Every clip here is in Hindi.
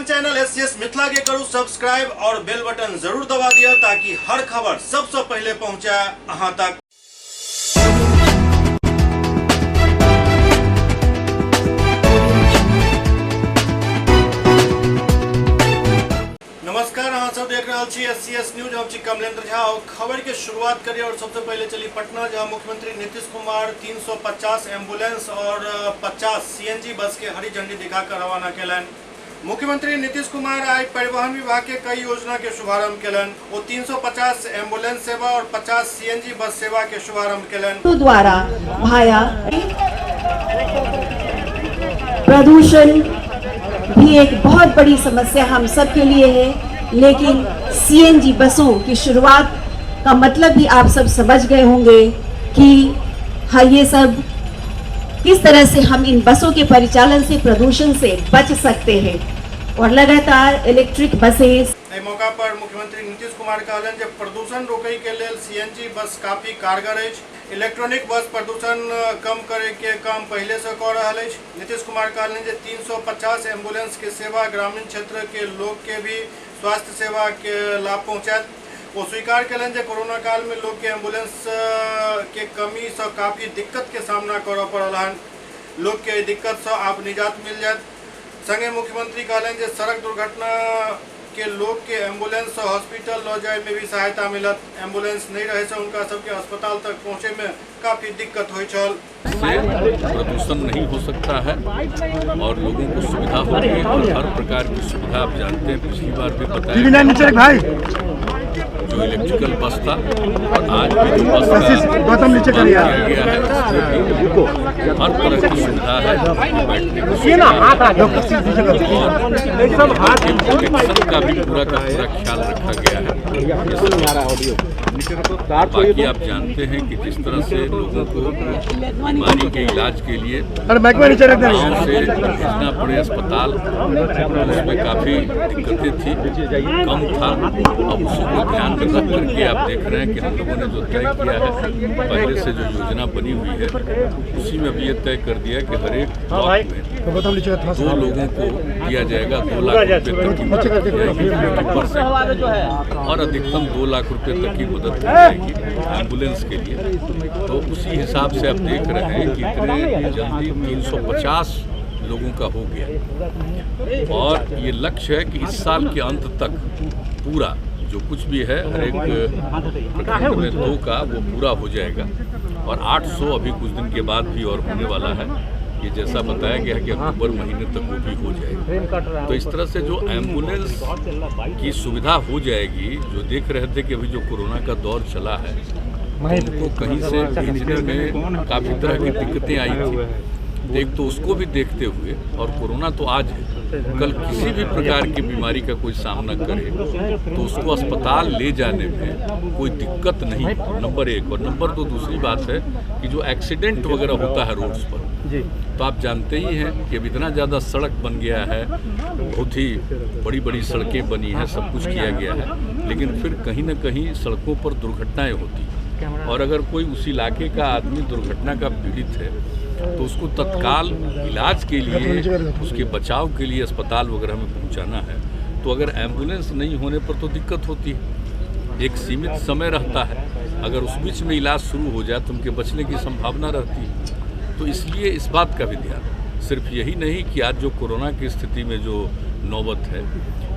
अपन चैनल एससीएस मिथिला के करू सब्सक्राइब और बेल बटन जरूर दबा दिया ताकि हर खबर सबसे पहले पहुंचे अहां तक। नमस्कार, अहाँ सब देख रहे छी एससीएस न्यूज। हम छी कमलेंद्र झा और खबर के शुरुआत करिए और सबसे पहले चली पटना, जहां मुख्यमंत्री नीतीश कुमार 350 एम्बुलेंस और 50 सीएनजी बस के हरी झंडी दिखाकर रवाना केलन। मुख्यमंत्री नीतीश कुमार आज परिवहन विभाग के कई योजना के शुभारंभ केलन। वो 350 एम्बुलेंस सेवा और 50 सीएनजी बस सेवा के शुभारंभ केलन। द्वारा भाया प्रदूषण भी एक बहुत बड़ी समस्या हम सब के लिए है, लेकिन सीएनजी बसों की शुरुआत का मतलब भी आप सब समझ गए होंगे कि हाँ, ये सब किस तरह से हम इन बसों के परिचालन से प्रदूषण से बच सकते हैं। और लगातार इलेक्ट्रिक बसेस मौका पर मुख्यमंत्री नीतीश कुमार कहलन जे प्रदूषण रोकय के लेल सीएनजी बस काफी कारगर है। इलेक्ट्रॉनिक बस प्रदूषण कम करे के काम पहले से कर रहा है। नीतीश कुमार कहलन जे 350 एम्बुलेंस के सेवा ग्रामीण क्षेत्र के लोग के भी स्वास्थ्य सेवा के लाभ पहुँचात। वो स्वीकार कलन जे कोरोना काल में लोग के एम्बुलेंस के कमी से काफी दिक्कत के सामना करे पड़ल हन। लोग के दिक्कत से आप निजात मिल जात। संगे मुख्यमंत्री कहलन जे सड़क दुर्घटना के लोग के एम्बुलेंस से हॉस्पिटल ल जाए में भी सहायता मिलत। एम्बुलेंस नहीं रहे से उनका सबके अस्पताल तक पहुँचे में काफी दिक्कत हुई छल। प्रदूषण नहीं हो सकता है और लोगों को सुविधा होगी और हर प्रकार की सुविधा आप जानते हैं। पिछली बार भी बताया जो इलेक्ट्रिकल बस था और आज भी जो बस किया गया है, हर तरह की सुविधा है। बैठने का भी पूरा का पूरा ख्याल रखा गया है। बाकी आप जानते हैं कि किस तरह से लोगों को बीमारी के इलाज के लिए गाँव से भेजना पड़े अस्पताल, उसमें काफ़ी दिक्कतें थी, कम था। अब उसी को ध्यान में रख करके आप देख रहे हैं कि हम लोगों ने जो तय किया है, पहले से जो योजना बनी हुई है उसी में भी ये तय कर दिया कि हर एक ब्लॉक में 2 लोगों को दिया जाएगा 2 लाख रुपये तक की मदद की जाएगी और अधिकतम 2 लाख रुपये तक की मदद की जाएगी एम्बुलेंस के लिए। तो उसी हिसाब से आप देख रहे हैं कि इतने जल्दी 350 लोगों का हो गया और ये लक्ष्य है कि इस साल के अंत तक पूरा जो कुछ भी है हर एक प्रखंड में 2 का वो पूरा हो जाएगा और 800 अभी कुछ दिन के बाद भी और होने वाला है। ये जैसा बताया गया है कि अक्टूबर महीने तक वो भी हो जाएगा। तो इस तरह से जो एम्बुलेंस की सुविधा हो जाएगी, जो देख रहे थे कि अभी जो कोरोना का दौर चला है तो उनको कहीं से भेजने में काफ़ी तरह की दिक्कतें आई थी। एक तो उसको भी देखते हुए, और कोरोना तो आज है, कल किसी भी प्रकार की बीमारी का कोई सामना करे तो उसको अस्पताल ले जाने में कोई दिक्कत नहीं, नंबर 1। और नंबर 2 दूसरी बात है कि जो एक्सीडेंट वगैरह होता है रोड्स पर, तो आप जानते ही हैं कि अब इतना ज़्यादा सड़क बन गया है, बहुत ही बड़ी बड़ी सड़कें बनी हैं, सब कुछ किया गया है, लेकिन फिर कहीं ना कहीं सड़कों पर दुर्घटनाएँ होती हैं। और अगर कोई उस इलाके का आदमी दुर्घटना का पीड़ित है तो उसको तत्काल इलाज के लिए, उसके बचाव के लिए अस्पताल वगैरह में पहुंचाना है, तो अगर एम्बुलेंस नहीं होने पर तो दिक्कत होती है। एक सीमित समय रहता है, अगर उस बीच में इलाज शुरू हो जाए तो उनके बचने की संभावना रहती है। तो इसलिए इस बात का भी ध्यान, सिर्फ यही नहीं कि आज जो कोरोना की स्थिति में जो नौबत है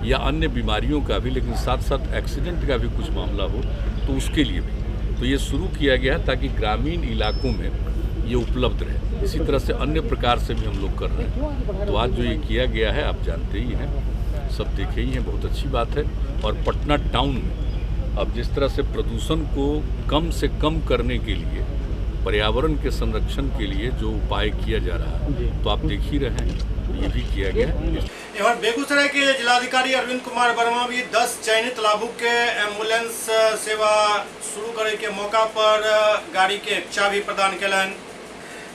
या अन्य बीमारियों का भी, लेकिन साथ साथ एक्सीडेंट का भी कुछ मामला हो तो उसके लिए भी तो ये शुरू किया गया ताकि ग्रामीण इलाकों में ये उपलब्ध रहे। इसी तरह से अन्य प्रकार से भी हम लोग कर रहे हैं। तो आज जो ये किया गया है आप जानते ही हैं, सब देखे ही हैं, बहुत अच्छी बात है। और पटना टाउन में अब जिस तरह से प्रदूषण को कम से कम करने के लिए, पर्यावरण के संरक्षण के लिए जो उपाय किया जा रहा है, तो आप देख ही रहे हैं, ये भी किया गया है। और बेगूसराय के जिलाधिकारी अरविंद कुमार वर्मा भी 10 चयनित लाभुक के एम्बुलेंस सेवा शुरू करे के मौका पर गाड़ी के चाबी प्रदान केलन।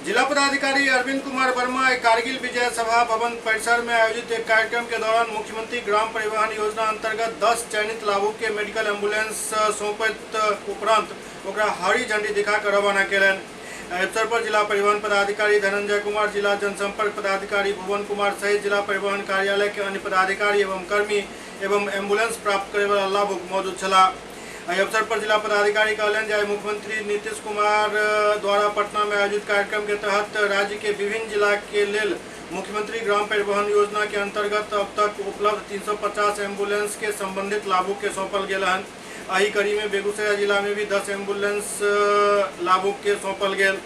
जिला पदाधिकारी अरविंद कुमार वर्मा कारगिल विजय सभा भवन परिसर में आयोजित एक कार्यक्रम के दौरान मुख्यमंत्री ग्राम परिवहन योजना अंतर्गत 10 चयनित लाभुक के मेडिकल एम्बुलेंस सौंपत उपरांत ओकरा हरी झंडी दिखाकर रवाना केलन। अवसर पर जिला परिवहन पदाधिकारी धनंजय कुमार, जिला जनसंपर्क पदाधिकारी भुवन कुमार सहित जिला परिवहन कार्यालय के अन्य पदाधिकारी एवं कर्मी एवं एम्बुलेंस प्राप्त करे वाला लाभुक मौजूद छला। अवसर पर जिला पदाधिकारी कहलन जे मुख्यमंत्री नीतीश कुमार द्वारा पटना में आयोजित कार्यक्रम के तहत राज्य के विभिन्न जिला के लेल मुख्यमंत्री ग्राम परिवहन योजना के अंतर्गत अब तक उपलब्ध 350 एम्बुलेंस के संबंधित लाभुक के सौंपल गेल हन। एही कड़ी में बेगूसराय जिला में भी 10 एम्बुलेंस लाभुक के सौंपल गेल।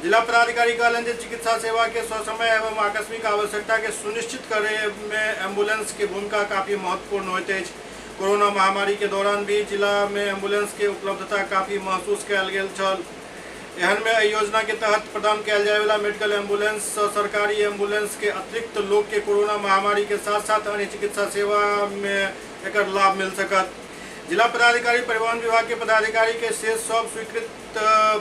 जिला पदाधिकारी कहलन जे चिकित्सा सेवा के ससमय एवं आकस्मिक आवश्यकता के सुनिश्चित करे में एम्बुलेंस के भूमिका काफी महत्वपूर्ण होइत अछि। कोरोना महामारी के दौरान भी जिला में एम्बुलेंस के उपलब्धता काफी महसूस कयल गेल छल। एहन में एहि योजना के तहत प्रदान कयल जाय वाला मेडिकल एम्बुलेंस सरकारी एम्बुलेंस के अतिरिक्त लोग के कोरोना महामारी के साथ साथ अन्य चिकित्सा सेवा में एकर लाभ मिल सकत। जिला पदाधिकारी परिवहन विभाग के पदाधिकारी के शेष सब स्वीकृत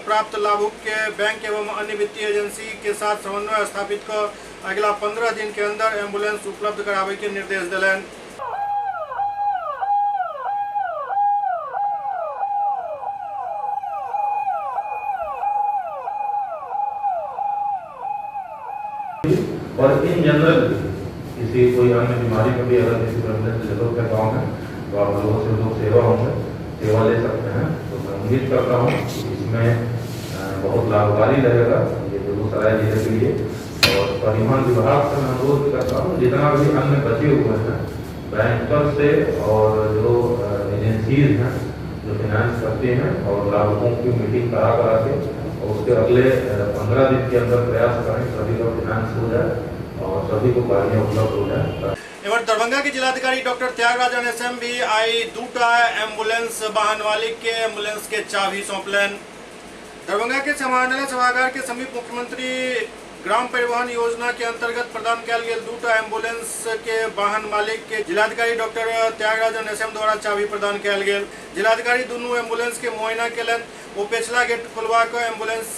प्राप्त लाभुक के बैंक एवं अन्य वित्तीय एजेंसी के साथ समन्वय स्थापित कर अगला 15 दिन के अंदर एम्बुलेंस उपलब्ध करावे के निर्देश दिलन। और इन जनरल किसी कोई अन्य बीमारी में भी अगर किसी एम्बुलेंस जरूरत है गाँव में तो आप लोगों से लोग सेवा ले सकते हैं। तो मैं उम्मीद करता हूँ कि इसमें बहुत लाभकारी रहेगा ये बेगूसराय जिले के लिए। और परिवहन विभाग से मैं अनुरोध करता हूँ जितना भी अन्य बचे हुए हैं बैंकर से और जो एजेंसीज हैं जो फाइनेंस करती हैं और लाभुकों की मीटिंग करा के और उसके अगले 15 दिन के अंदर प्रयास करें सभी का फाइनेंस हो जाए और सभी को गाड़ियाँ उपलब्ध हो जाए। एवं दरभंगा के जिलाधिकारी डॉक्टर त्यागराज NSM भी आई 2टा एम्बुलेंस वाहन मालिक के एम्बुलेंस के चाबी सौंपलन। दरभंगा के समाहरणालय सभागार के समीप मुख्यमंत्री ग्राम परिवहन योजना के अंतर्गत प्रदान कयल गेल 2टा एम्बुलेंस के वाहन मालिक के जिलाधिकारी डॉक्टर त्यागराज NSM द्वारा चाबी प्रदान कयल गेल। जिलाधिकारी दुनू एम्बुलेंस के मुआयना केलन। वो पिछला गेट खुलवा कर एम्बुलेंस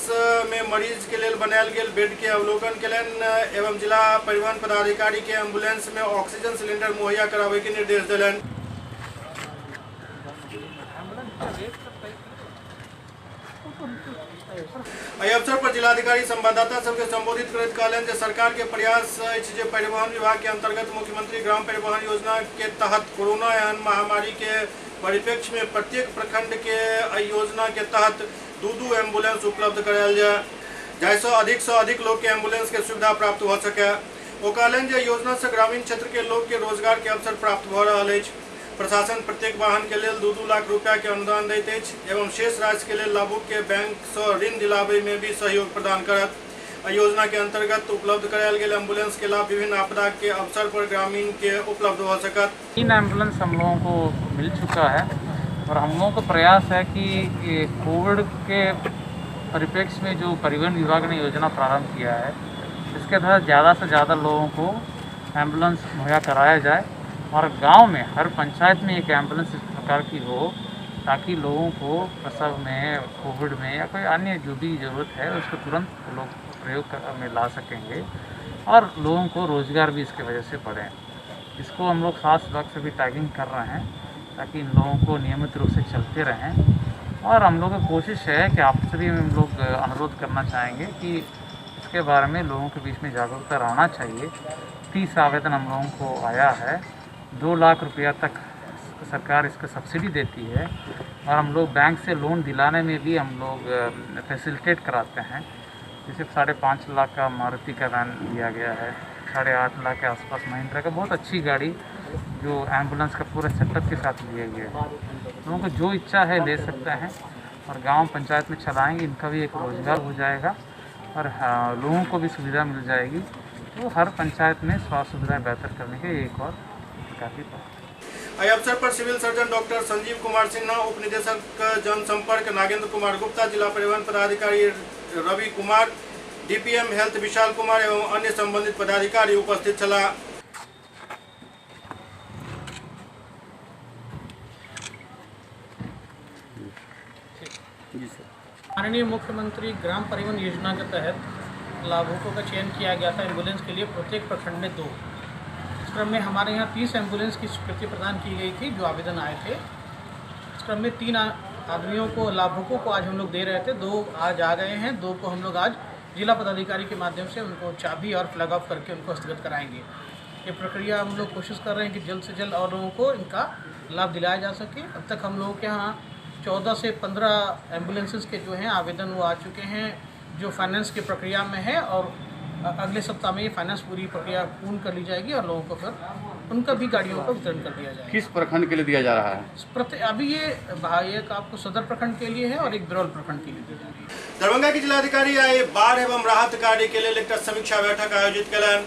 में मरीज के लिए बनायल गेल बेड के अवलोकन केलन एवं जिला परिवहन पदाधिकारी के एम्बुलेंस में ऑक्सीजन सिलेंडर मुहैया करावे के निर्देश दिलन। एहि अवसर पर जिलाधिकारी संवाददाता सबके संबोधित करैत कहलन जे सरकार के प्रयास अछि जे परिवहन विभाग के अंतर्गत मुख्यमंत्री ग्राम परिवहन योजना के तहत कोरोना एहन महामारी के परिप्रेक्ष्य में प्रत्येक प्रखंड के योजना के तहत 2 एम्बुलेंस उपलब्ध करायल जाए जाहिसँ अधिक लोग के एम्बुलेंस के सुविधा प्राप्त हो सके। ओ कहलन जे योजना से ग्रामीण क्षेत्र के लोग के रोजगार के अवसर प्राप्त भ रहल अछि। प्रशासन प्रत्येक वाहन के लेल 2-2 लाख रुपया के अनुदान दैत अछि एवं शेष राशि के लेल लाभुक के बैंक से ऋण दिलावे में भी सहयोग प्रदान करत। योजना के अंतर्गत उपलब्ध करायल गेल एम्बुलेंस के लाभ विभिन्न आपदा के अवसर पर ग्रामीण के उपलब्ध हो सकत। 3 एम्बुलेंस हम लोगों को मिल चुका है और हम लोगों का प्रयास है कि कोविड के परिप्रेक्ष्य में जो परिवहन विभाग ने योजना प्रारंभ किया है इसके तहत ज़्यादा से ज़्यादा लोगों को एम्बुलेंस मुहैया कराया जाए और गांव में हर पंचायत में एक एम्बुलेंस इस प्रकार की हो ताकि लोगों को प्रसव में कोविड में या कोई अन्य जो भी ज़रूरत है उसको तुरंत लोग प्रयोग में ला सकेंगे और लोगों को रोज़गार भी इसके वजह से बढ़े। इसको हम लोग खास विभाग से भी टैगिंग कर रहे हैं ताकि इन लोगों को नियमित रूप से चलते रहें। और हम लोगों की कोशिश है कि आपसे भी हम लोग अनुरोध करना चाहेंगे कि इसके बारे में लोगों के बीच में जागरूकता रहना चाहिए। 30 आवेदन हम लोगों को आया है, 2 लाख रुपया तक सरकार इसका सब्सिडी देती है और हम लोग बैंक से लोन दिलाने में भी हम लोग फैसिलिटेट कराते हैं। जैसे 5.5 लाख का मारुति का वैन दिया गया है, 8.5 लाख के आसपास महिंद्रा का बहुत अच्छी गाड़ी जो एम्बुलेंस का पूरा सेटअप के साथ दिया गया है। लोगों को जो इच्छा है ले सकते हैं और गांव पंचायत में चलाएंगे, इनका भी एक रोज़गार हो जाएगा और लोगों को भी सुविधा मिल जाएगी। तो हर पंचायत में स्वास्थ्य सुविधाएँ बेहतर करने के एक और काफ़ी एहि अवसर पर civil surgeon doctor Sanjeev Kumar Sinha, उप निदेशक जनसंपर्क नागेंद्र कुमार गुप्ता, जिला परिवहन पदाधिकारी रवि कुमार, DPM हेल्थ विशाल कुमार एवं अन्य संबंधित पदाधिकारी उपस्थित छला। माननीय मुख्यमंत्री ग्राम परिवहन योजना के तहत लाभुकों का चयन किया गया था एम्बुलेंस के लिए प्रत्येक प्रखंड में 2। इस क्रम में हमारे यहाँ 30 एम्बुलेंस की स्वीकृति प्रदान की गई थी जो आवेदन आए थे। इस क्रम में 3 आदमियों को, लाभुकों को आज हम लोग दे रहे थे। 2 आज आ गए हैं, 2 को हम लोग आज जिला पदाधिकारी के माध्यम से उनको चाबी और फ्लैग ऑफ करके उनको हस्तगत कराएंगे। ये प्रक्रिया हम लोग कोशिश कर रहे हैं कि जल्द से जल्द और लोगों को इनका लाभ दिलाया जा सके। अब तक हम लोगों के यहाँ 14 से 15 एम्बुलेंसेस के जो हैं आवेदन वो आ चुके हैं, जो फाइनेंस की प्रक्रिया में है, और अगले सप्ताह में ये फाइनेंस पूरी प्रक्रिया पूर्ण कर ली जाएगी और लोगों को फिर उनका भी गाड़ियों का वितरण कर दिया जाएगा। किस प्रखंड के लिए दिया जा रहा है? अभी ये एक आपको सदर प्रखंड के लिए है और एक बिरौल प्रखंड के लिए दी जा रही है। दरभंगा के जिलाधिकारी आए बाढ़ एवं राहत कार्य के लिए एकटा समीक्षा बैठक आयोजित कलन।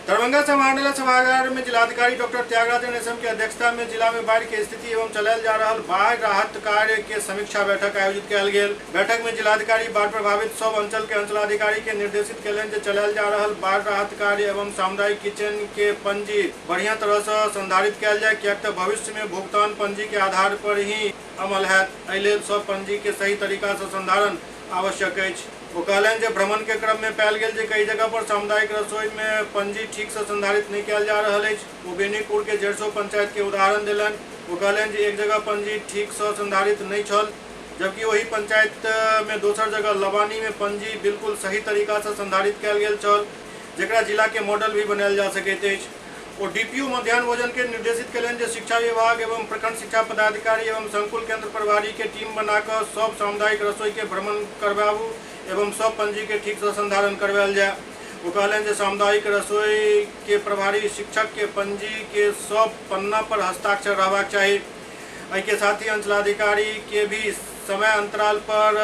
दरभंगा समाहरणालय सभागार में जिलाधिकारी डॉक्टर त्यागराजन एसएम की अध्यक्षता में जिला में बाढ़ की स्थिति एवं चलायल जा रहा बाढ़ राहत कार्य के समीक्षा बैठक आयोजित कयल गेल। बैठक में जिलाधिकारी बाढ़ प्रभावित सब अंचल के अंचलाधिकारी के निर्देशित कयलनि जे चलायल जा रहा बाढ़ राहत कार्य एवं सामुदायिक किचन के पंजी बढ़िया तरह से संधारित कयल जाए, कियाक तो भविष्य में भुगतान पंजी के आधार पर ही अमल हैत। एहि लेल सब पंजी के सही तरीका से संधारण आवश्यक अछि। वो कहलन जे भ्रमण के क्रम में पायल गेल जे कई जगह पर सामुदायिक रसोई में पंजी ठीक से संधारित नहीं किया जा रहा है। वो बेनीपुर के 150 पंचायत के उदाहरण दिलन। वो कहलन जे एक जगह पंजी ठीक से संधारित नहीं छल, जबकि वही पंचायत में दोसर जगह लबानी में पंजी बिल्कुल सही तरीका से संधारित किया गेल छल, जेकरा जिला के मॉडल भी बनायल जा सकैत अछि। और डीपीओ मध्याह्न भोजन के निर्देशित कयलनि जे शिक्षा विभाग एवं प्रखंड शिक्षा पदाधिकारी एवं संकुल केंद्र प्रभारी के टीम बनाकर सब सामुदायिक रसोई के भ्रमण करवाबू एवं सब पंजी के ठीक से संधारण करवायल जाए। वो कहलन जे सामुदायिक रसोई के प्रभारी शिक्षक के पंजी के सब पन्ना पर हस्ताक्षर रहबाक चाही। एहि के साथ ही अंचलाधिकारी के भी समय अंतराल पर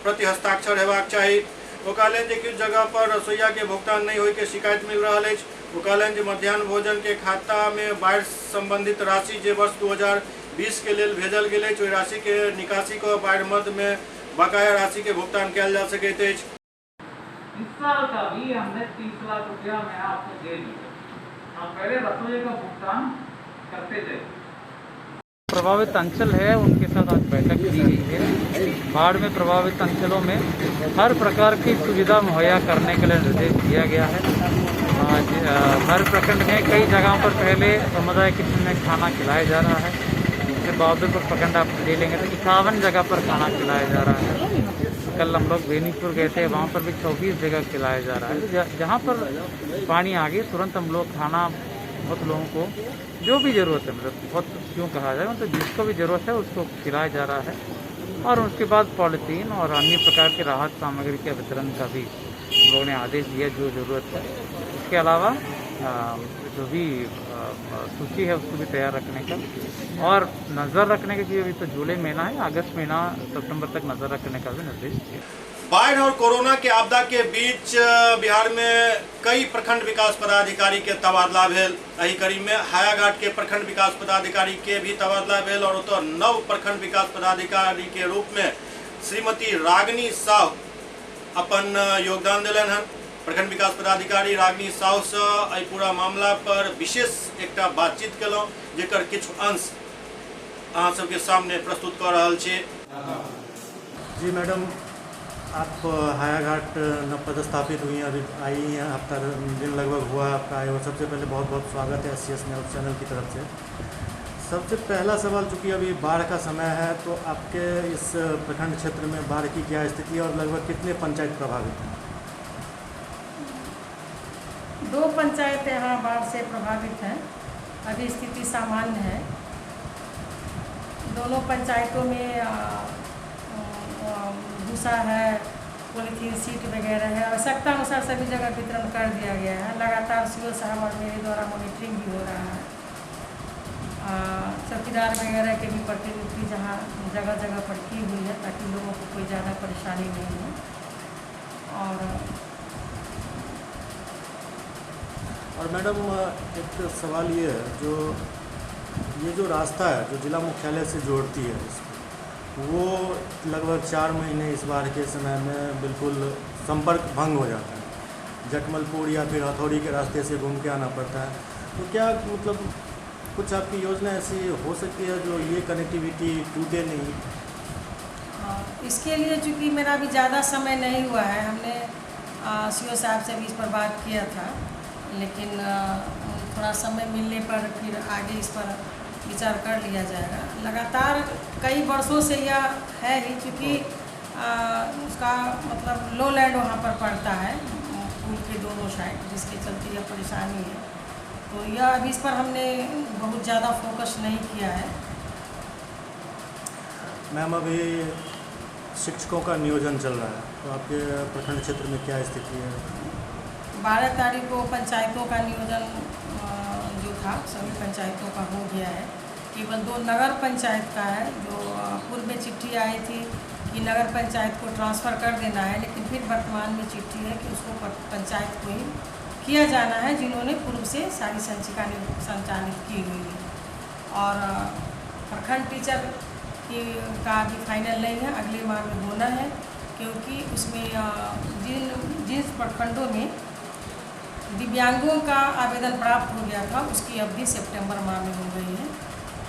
प्रति हस्ताक्षर हेबाक चाही। वो कहलन जे किछु जगह पर रसोईया के भुगतान नहीं होय के शिकायत मिल रहा है। वो कहलन जे मध्याह्न भोजन के खाता में बाढ़ संबंधित राशि जे वर्ष 2020 के लिए भेजल गेल अछि, ओहि राशि के निकासी को बाढ़ मद में बकाया राशि के भुगतान किया जा सकैत अछि। इस साल का भी हमने 30 लाख रुपया मैं आपको दे दिया। आप पहले रसोई का भुगतान करते जाइए। प्रभावित अंचल है उनके साथ आज बैठक की गई है। बाढ़ में प्रभावित अंचलों में हर प्रकार की सुविधा मुहैया करने के लिए निर्देश दिया गया है। आज हर प्रखंड में कई जगहों पर पहले समुदाय किचन में खाना खिलाया जा रहा है। जैसे बहादुरपुर प्रखंड आप ले लेंगे तो 51 जगह पर खाना खिलाया जा रहा है। कल हम लोग बेनीपुर गए थे, वहाँ पर भी 24 जगह खिलाया जा रहा है। जहाँ पर पानी आ गई तुरंत हम लोग खाना बहुत लोगों को जो भी ज़रूरत है, मतलब बहुत क्यों कहा जाए, मतलब जिसको भी ज़रूरत है उसको खिलाया जा रहा है। और उसके बाद पॉलीथीन और अन्य प्रकार के राहत सामग्री के वितरण का भी लोगों ने आदेश दिया जो ज़रूरत है। इसके अलावा जो भी सूची है उसको भी तैयार रखने का और नज़र रखने के लिए अभी तो जुलाई महीना है, अगस्त महीना सितंबर तक नज़र रखने का भी निर्देश दिया। बाढ़ और कोरोना के आपदा के बीच बिहार में कई प्रखंड विकास पदाधिकारी के तबादला भेल। एही कड़ी में हायाघाट के प्रखंड विकास पदाधिकारी के भी तबादला भेल और तो नव प्रखंड विकास पदाधिकारी के रूप में श्रीमती रागिनी साहू अपन योगदान दिलन हन। प्रखंड विकास पदाधिकारी रागिनी साहू से एहि पूरा मामला पर विशेष एकटा बातचीत केलहुँ, जेकर किछु अंश अहाँ सबके सामने प्रस्तुत कर रहल छी। जी मैडम, आप हायाघाट नव पदस्थापित हुई हैं, अभी आई हैं, हफ्ता दिन लगभग हुआ आपका आए, और सबसे पहले बहुत बहुत स्वागत है SCS न्यूज़ चैनल की तरफ से। सबसे पहला सवाल, चूँकि अभी बाढ़ का समय है, तो आपके इस प्रखंड क्षेत्र में बाढ़ की क्या स्थिति है और लगभग कितने पंचायत प्रभावित हैं? 2 पंचायत यहाँ बाढ़ से प्रभावित हैं। अभी स्थिति सामान्य है। दोनों पंचायतों में भूसा है, पॉलीथीन सीट वगैरह है, आवश्यकता अनुसार सभी जगह वितरण कर दिया गया है। लगातार CO साहब और मेरे द्वारा मॉनिटरिंग भी हो रहा है। चौकीदार वगैरह के भी प्रतिनियुक्ति जहाँ जगह जगह पर की हुई है, ताकि लोगों को कोई ज़्यादा परेशानी नहीं हो। और मैडम, एक सवाल ये है, ये जो रास्ता है जो जिला मुख्यालय से जोड़ती है, वो लगभग 4 महीने इस बार के समय में बिल्कुल संपर्क भंग हो जाता है। जटमलपुर या फिर हथौड़ी के रास्ते से घूम के आना पड़ता है। तो क्या मतलब कुछ आपकी योजना ऐसी हो सकती है जो ये कनेक्टिविटी टूटे नहीं? इसके लिए चूँकि मेरा भी ज़्यादा समय नहीं हुआ है, हमने CO साहब से भी इस पर बात किया था, लेकिन थोड़ा समय मिलने पर फिर आगे इस पर विचार कर लिया जाएगा। लगातार कई वर्षों से यह है ही, क्योंकि उसका मतलब लो लैंड वहाँ पर पड़ता है पुल के दोनों साइड, जिसके चलते यह परेशानी है। तो यह अभी इस पर हमने बहुत ज़्यादा फोकस नहीं किया है। मैम, अभी शिक्षकों का नियोजन चल रहा है, तो आपके प्रखंड क्षेत्र में क्या स्थिति है? 12 तारीख को पंचायतों का नियोजन जो था सभी पंचायतों का हो गया है। केवल 2 नगर पंचायत का है, जो पूर्व में चिट्ठी आई थी कि नगर पंचायत को ट्रांसफ़र कर देना है, लेकिन फिर वर्तमान में चिट्ठी है कि उसको पंचायत को ही किया जाना है, जिन्होंने पूर्व से सारी संचिका संचालित की हुई है। और प्रखंड टीचर का भी फाइनल नहीं है, अगले माह में होना है, क्योंकि उसमें जिन प्रखंडों में दिव्यांगों का आवेदन प्राप्त हो गया था उसकी अवधि सितंबर माह में हो गई है।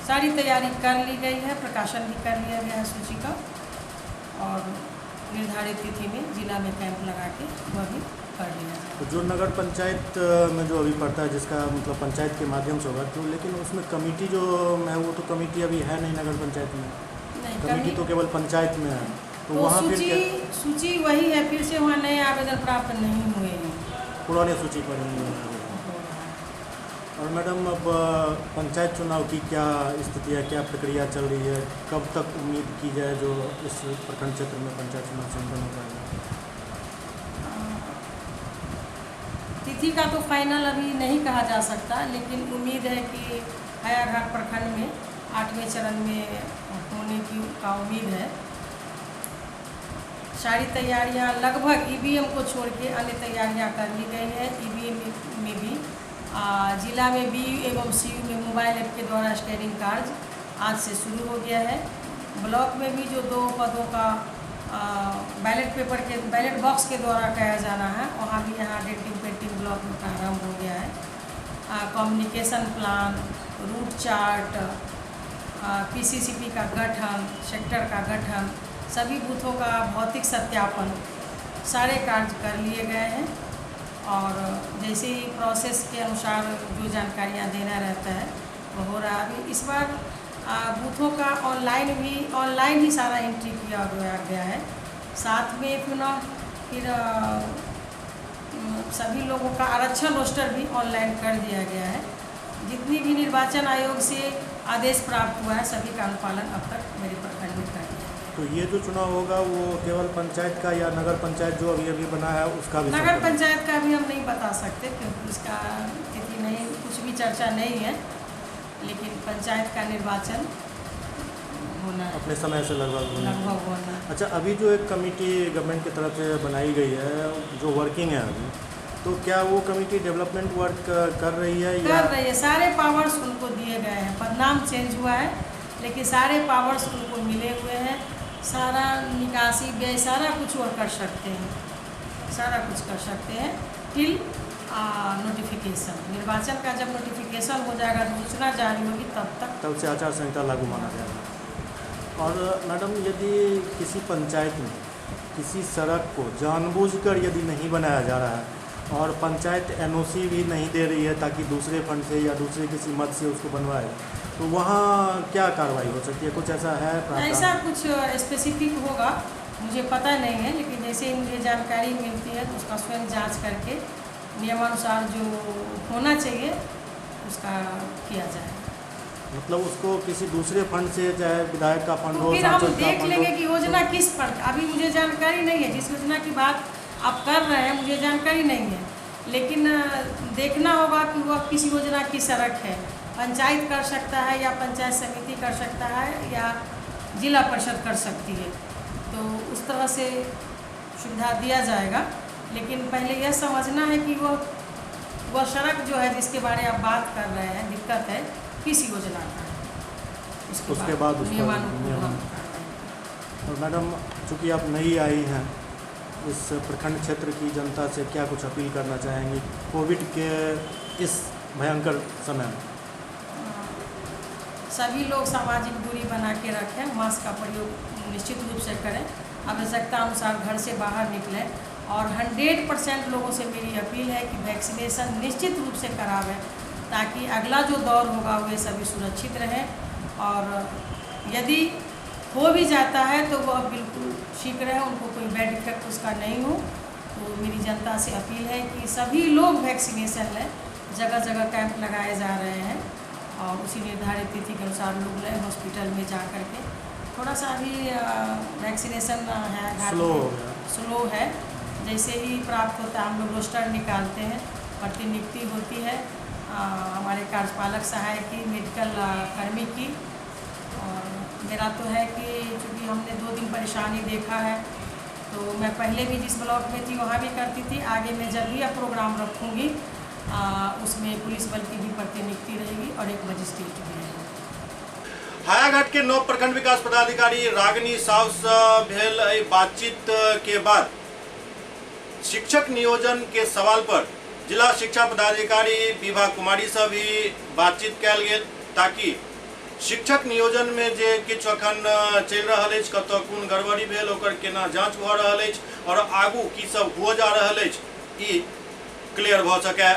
सारी तैयारी कर ली गई है, प्रकाशन भी कर लिया गया है सूची का, और निर्धारित तिथि में जिला में कैंप लगा के वह भी कर लिया जाए। तो जो नगर पंचायत में जो अभी पड़ता है, जिसका मतलब पंचायत के माध्यम से होगा, तो लेकिन उसमें कमेटी जो है वो तो कमेटी अभी है नहीं नगर पंचायत में, कमेटी तो केवल पंचायत में है। तो वहाँ फिर सूची वही है, फिर से वहाँ नए आवेदन प्राप्त नहीं हुए हैं, पुराने सूची पर नहीं है। और मैडम, अब पंचायत चुनाव की क्या स्थिति है, क्या प्रक्रिया चल रही है, कब तक उम्मीद की जाए जो इस प्रखंड क्षेत्र में पंचायत चुनाव संपन्न हो जाएगा? तिथि का तो फाइनल अभी नहीं कहा जा सकता, लेकिन उम्मीद है कि हयाघाट प्रखंड में 8वें चरण में होने का उम्मीद है। सारी तैयारियां लगभग ईवीएम को छोड़ के अन्य तैयारियां कर ली गई है। ईवीएम में भी जिला में बी एवं सीयू में मोबाइल ऐप के द्वारा स्टेरिंग कार्य आज से शुरू हो गया है। ब्लॉक में भी जो 2 पदों का बैलेट बॉक्स के द्वारा किया जाना है, वहाँ भी यहाँ डेंटिंग पेंटिंग ब्लॉक में प्रारंभ हो गया है। Communication plan, route chart, PCCP का गठन, सेक्टर का गठन, सभी बूथों का भौतिक सत्यापन, सारे कार्य कर लिए गए हैं। और जैसे ही प्रोसेस के अनुसार जो जानकारियाँ देना रहता है वो हो रहा है। अभी इस बार बूथों का ऑनलाइन ही सारा एंट्री किया गया है। साथ में फिर सभी लोगों का आरक्षण रोस्टर भी ऑनलाइन कर दिया गया है। जितनी भी निर्वाचन आयोग से आदेश प्राप्त हुआ है सभी का अनुपालन अब तक मेरे प्रखंड में कर दिया। तो ये जो चुनाव होगा वो केवल पंचायत का या नगर पंचायत जो अभी बना है उसका भी? नगर पंचायत का भी हम नहीं बता सकते, क्योंकि उसका तिथि नहीं, कुछ भी चर्चा नहीं है, लेकिन पंचायत का निर्वाचन होना है अपने समय से लगभग होना। अच्छा, अभी जो एक कमेटी गवर्नमेंट की तरफ से बनाई गई है जो वर्किंग है अभी, तो क्या वो कमेटी डेवलपमेंट वर्क कर रही है? कर रही है, सारे पावर्स उनको दिए गए हैं। पदनाम चेंज हुआ है लेकिन सारे पावर्स उनको मिले हुए हैं। सारा निकासी व्यय सारा कुछ वो कर सकते हैं, सारा कुछ कर सकते हैं टिल नोटिफिकेशन। निर्वाचन का जब नोटिफिकेशन हो जाएगा, सूचना जारी होगी, तब से आचार संहिता लागू माना जाएगा। और मैडम, यदि किसी पंचायत में किसी सड़क को जानबूझकर यदि नहीं बनाया जा रहा है और पंचायत एनओसी भी नहीं दे रही है ताकि दूसरे फंड से या दूसरे किसी मद से उसको बनवाए, तो वहाँ क्या कार्रवाई हो सकती है? कुछ ऐसा है? ऐसा कुछ स्पेसिफिक होगा मुझे पता नहीं है, लेकिन जैसे ही मुझे जानकारी मिलती है तो उसका स्वयं जांच करके नियमानुसार जो होना चाहिए उसका किया जाए। मतलब उसको किसी दूसरे फंड से, चाहे विधायक का फंड तो हो, फिर हम देख लेंगे कि योजना किस फंड, अभी मुझे जानकारी नहीं है। जिस योजना की बात आप कर रहे हैं मुझे जानकारी नहीं है, लेकिन देखना होगा कि वह किस योजना की सड़क है। पंचायत कर सकता है या पंचायत समिति कर सकता है या जिला परिषद कर सकती है, तो उस तरह से सुविधा दिया जाएगा। लेकिन पहले यह समझना है कि वह सड़क जो है जिसके बारे आप बात कर रहे हैं, दिक्कत है, किस योजना का है, उसके बाद और मैडम, चूँकि आप नई आई हैं, इस प्रखंड क्षेत्र की जनता से क्या कुछ अपील करना चाहेंगी कोविड के इस भयंकर समय में? सभी लोग सामाजिक दूरी बना के रखें, मास्क का प्रयोग निश्चित रूप से करें, आवश्यकता अनुसार घर से बाहर निकलें, और 100% लोगों से मेरी अपील है कि वैक्सीनेशन निश्चित रूप से करावें, ताकि अगला जो दौर होगा वे सभी सुरक्षित रहें, और यदि हो भी जाता है तो वह बिल्कुल ठीक रहे, उनको कोई बैड इफेक्ट उसका नहीं हो। तो मेरी जनता से अपील है कि सभी लोग वैक्सीनेशन लें, जगह जगह कैंप लगाए जा रहे हैं और उसी निर्धारित तिथि के अनुसार लोग लें हॉस्पिटल में जा कर के। थोड़ा सा अभी वैक्सीनेशन है स्लो है, जैसे ही प्राप्त होता है हम लोग रोस्टर निकालते हैं, प्रतिनियुक्ति होती है हमारे कार्यपालक सहायक की, मेडिकल कर्मी की। और मेरा तो है कि चूँकि हमने 2 दिन परेशानी देखा है, तो मैं पहले भी जिस ब्लॉक में थी वहाँ भी करती थी, आगे मैं जब भी अब प्रोग्राम रखूँगी उसमें पुलिस बल की भी प्रतिनियुक्ति रहेगी और एक मजिस्ट्रेट भी रहेगी। हायाघाट के 9 प्रखंड विकास पदाधिकारी रागिनी साहु से भेल बातचीत के बाद शिक्षक नियोजन के सवाल पर जिला शिक्षा पदाधिकारी विभा कुमारी से भी बातचीत कैल गेल, ताकि शिक्षक नियोजन में जे किछु अखन चल रहा है, कतौ कोन गड़बड़ी भेल ओकर केना जांच भ रहल अछि और आगू की सब हो जा रहल अछि, ई क्लियर भ सके।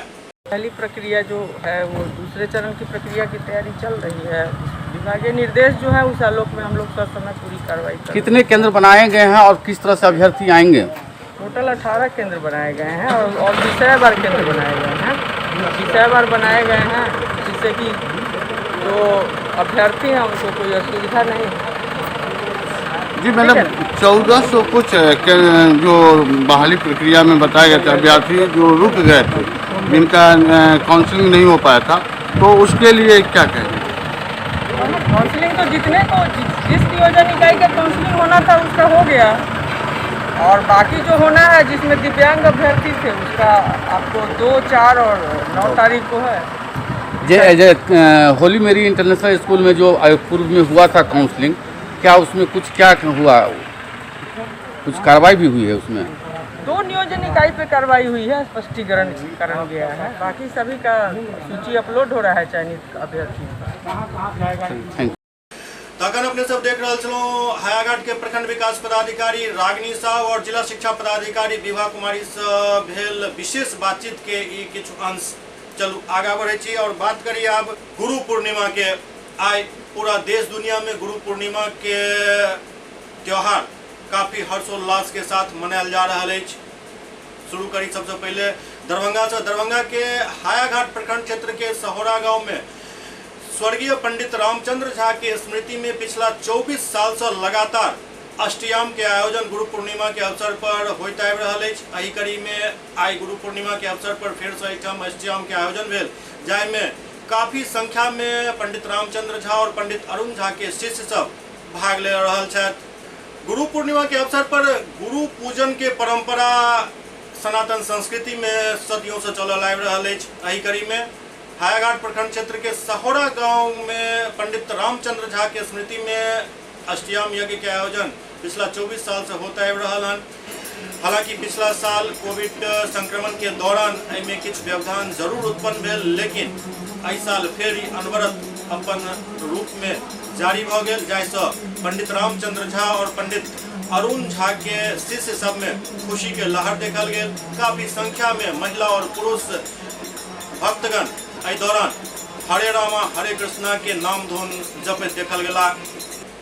पहली प्रक्रिया जो है वो दूसरे चरण की प्रक्रिया की तैयारी चल रही है। विभागीय निर्देश जो है उस आलोक में हम लोग सब समय पूरी कार्रवाई कर। कितने केंद्र बनाए गए हैं और किस तरह से अभ्यर्थी आएंगे? टोटल 18 केंद्र बनाए गए हैं और विषयवार केंद्र बनाए गए हैं। विषयवार बनाए गए हैं जिससे कि जो अभ्यर्थी हैं उनको कोई असुविधा नहीं है। जी मैडम, 1400 कुछ जो बहाली प्रक्रिया में बताया गया था अभ्यर्थी जो रुक गए थे, जिनका काउंसलिंग नहीं हो पाया था, तो उसके लिए क्या कहेंगे? काउंसलिंग तो जितने को जिस नियोजन इकाई का काउंसलिंग होना था उसका हो गया, और बाकी जो होना है जिसमें दिव्यांग अभ्यर्थी थे उसका आपको 2, 4 और 9 तारीख को है। जे होली मेरी इंटरनेशनल स्कूल में जो पूर्व में हुआ था काउंसलिंग, क्या उसमें कुछ क्या हुआ, कुछ कार्रवाई भी हुई है उसमें? 2 नियोजन इकाई पे कार्रवाई हुई है, स्पष्टीकरण गया है, बाकी सभी का सूची अपलोड हो रहा है चयनित अभ्यर्थी। तखन अपने सब देख रहे छलौ हायाघाट के प्रखंड विकास पदाधिकारी रागिनी साहु और जिला शिक्षा पदाधिकारी विभा कुमारी से भेल विशेष बातचीत के ई किछु अंश। चलू आगा बढ़े छी और बात करी अब गुरु पूर्णिमा के। आज पूरा देश दुनिया में गुरु पूर्णिमा के त्योहार काफी हर्षोल्लास के साथ मनायल जा रहा है। शुरू करी सबसे पहले दरभंगा से। दरभंगा के हायाघाट प्रखंड क्षेत्र के सहोरा गांव में स्वर्गीय पंडित रामचंद्र झा के स्मृति में पिछला 24 साल से लगातार अष्टयाम के आयोजन गुरु पूर्णिमा के अवसर पर होइत आबि रहल अछि। एहि कड़ी में आई गुरु पूर्णिमा के अवसर पर फिर से एकठाम अष्टयाम के आयोजन भेल, जाहिमे काफी संख्या में पंडित रामचंद्र झा और पंडित अरुण झा के शिष्य सब भाग ले रहल छथि। गुरु पूर्णिमा के अवसर पर गुरु पूजन के परंपरा सनातन संस्कृति में सदियों से चलल आबि रहल अछि। एहि कड़ी में हायाघाट प्रखंड क्षेत्र के सहोरा गांव में पंडित रामचंद्र झा के स्मृति में अष्टयाम यज्ञ के आयोजन पिछला 24 साल से होता आबि रहल हन। हालांकि पिछला साल कोविड संक्रमण के दौरान एहिमे किछु व्यवधान जरूर उत्पन्न भेल, लेकिन एहि साल फेर ई अनवरत अपन रूप में जारी भ गेल, जाहिसँ पंडित रामचंद्र झा और पंडित अरुण झा के शिष्य सब में खुशी के लहर देखल गेल। काफी संख्या में महिला और पुरुष भक्तगण एहि दौरान हरे रामा हरे कृष्णा के नाम धुन जपैत देखल गेला।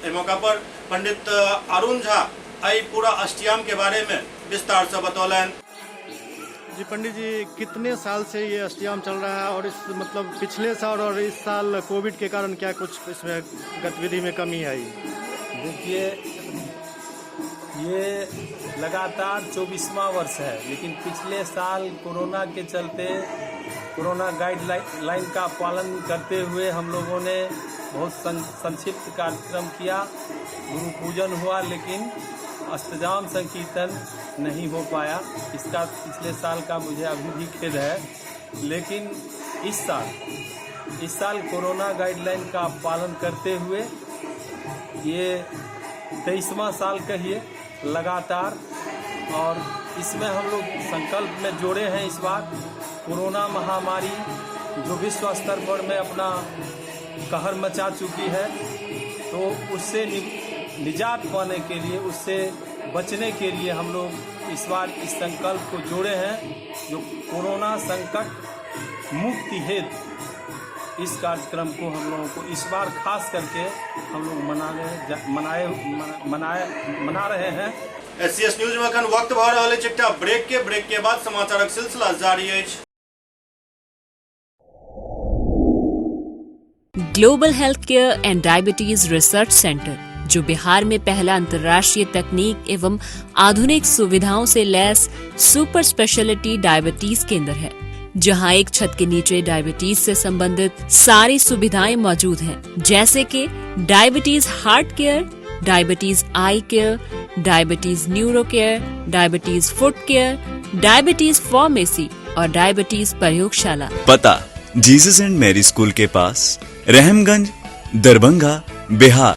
एहि मौका पर पंडित अरुण झा एहि पूरा अष्टयाम के बारे में विस्तार से बतौलन। जी पंडित जी, कितने साल से ये अष्टयाम चल रहा है और इस मतलब पिछले साल और इस साल कोविड के कारण क्या कुछ इसमें गतिविधि में कमी आई? देखिए, ये लगातार 24वां वर्ष है, लेकिन पिछले साल कोरोना के चलते कोरोना गाइडलाइन का पालन करते हुए हम लोगों ने बहुत संक्षिप्त कार्यक्रम किया, गुरु पूजन हुआ, लेकिन अष्टयाम संकीर्तन नहीं हो पाया। इसका पिछले साल का मुझे अभी भी खेद है, लेकिन इस साल कोरोना गाइडलाइन का पालन करते हुए ये 23वां साल कहिए लगातार, और इसमें हम लोग संकल्प में जोड़े हैं इस बार कोरोना महामारी जो विश्व स्तर पर में अपना कहर मचा चुकी है, तो उससे निजात पाने के लिए, उससे बचने के लिए हम लोग इस बार इस संकल्प को जोड़े हैं, जो कोरोना संकट मुक्ति हेतु इस कार्यक्रम को हम लोगों को इस बार खास करके हम लोग मना रहे हैं। SCS न्यूज में अखन वक्त भर रहा है एकटा ब्रेक के बाद समाचारक सिलसिला जारी है। Global health care and diabetes research centre, जो बिहार में पहला अंतर्राष्ट्रीय तकनीक एवं आधुनिक सुविधाओं से लैस सुपर स्पेशलिटी डायबिटीज केंद्र है, जहां एक छत के नीचे डायबिटीज से संबंधित सारी सुविधाएं मौजूद हैं, जैसे कि diabetes heart care, diabetes eye care, diabetes neuro care, diabetes foot care, diabetes pharmacy और डायबिटीज प्रयोगशाला। पता जीसस एंड मैरी स्कूल के पास, Rahamganj, Darbhanga, Bihar.